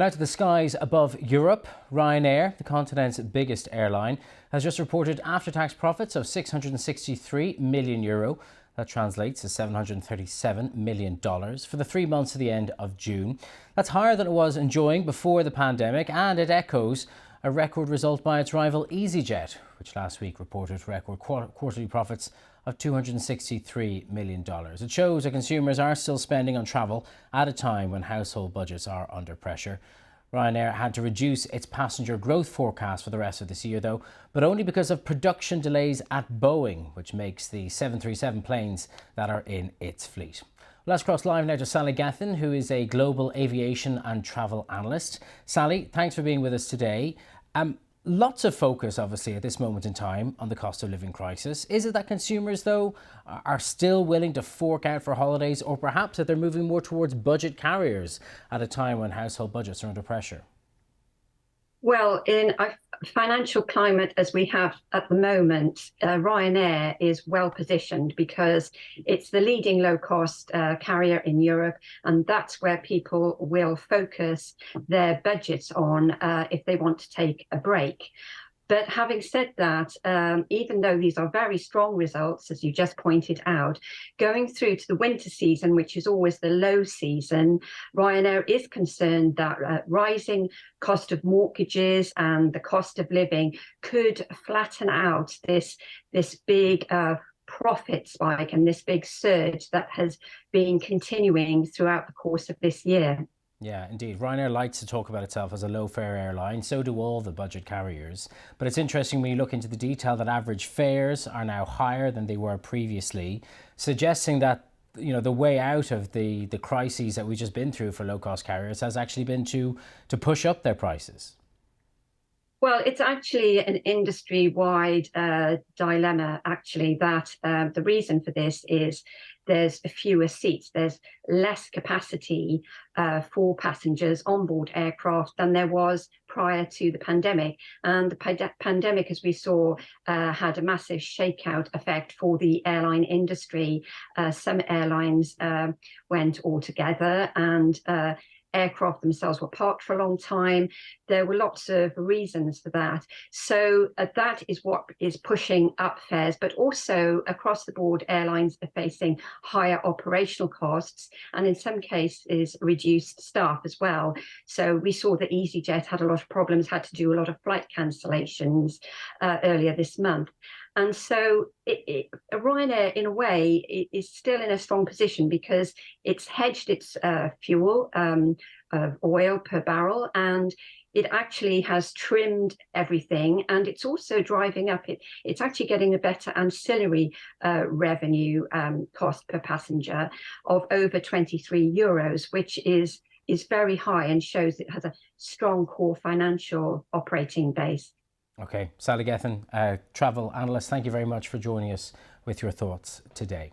Well, now to the skies above Europe. Ryanair, the continent's biggest airline, has just reported after-tax profits of €663 million. That translates to $737 million for the 3 months to the end of June. That's higher than it was enjoying before the pandemic, and it echoes a record result by its rival EasyJet, which last week reported record quarterly profits of $263 million. It shows that consumers are still spending on travel at a time when household budgets are under pressure. Ryanair had to reduce its passenger growth forecast for the rest of this year, though, but only because of production delays at Boeing, which makes the 737 planes that are in its fleet. Let's cross live now to Sally Gethin, who is a global aviation and travel analyst. Sally, thanks for being with us today. Lots of focus, obviously, at this moment in time on the cost of living crisis. Is it that consumers, though, are still willing to fork out for holidays, or perhaps that they're moving more towards budget carriers at a time when household budgets are under pressure? Well, in a financial climate as we have at the moment, Ryanair is well positioned because it's the leading low-cost carrier in Europe, and that's where people will focus their budgets on if they want to take a break. But having said that, even though these are very strong results, as you just pointed out, going through to the winter season, which is always the low season, Ryanair is concerned that rising cost of mortgages and the cost of living could flatten out this big profit spike and this big surge that has been continuing throughout the course of this year. Yeah, indeed. Ryanair likes to talk about itself as a low-fare airline. So do all the budget carriers. But it's interesting when you look into the detail that average fares are now higher than they were previously, suggesting that the way out of the crises that we've just been through for low-cost carriers has actually been to push up their prices. Well, it's actually an industry-wide dilemma, actually, that the reason for this is there's fewer seats. There's less capacity for passengers on board aircraft than there was prior to the pandemic. And the pandemic, as we saw, had a massive shakeout effect for the airline industry. Some airlines went all together, and aircraft themselves were parked for a long time. There were lots of reasons for that. So that is what is pushing up fares, but also across the board, airlines are facing higher operational costs and in some cases reduced staff as well. So we saw that EasyJet had a lot of problems, had to do a lot of flight cancellations earlier this month. And so Ryanair, in a way, is still in a strong position because it's hedged its fuel of oil per barrel, and it actually has trimmed everything, and it's also driving up it's actually getting a better ancillary revenue cost per passenger of over €23, which is very high and shows it has a strong core financial operating base. Okay, Sally Gethin, travel analyst, thank you very much for joining us with your thoughts today.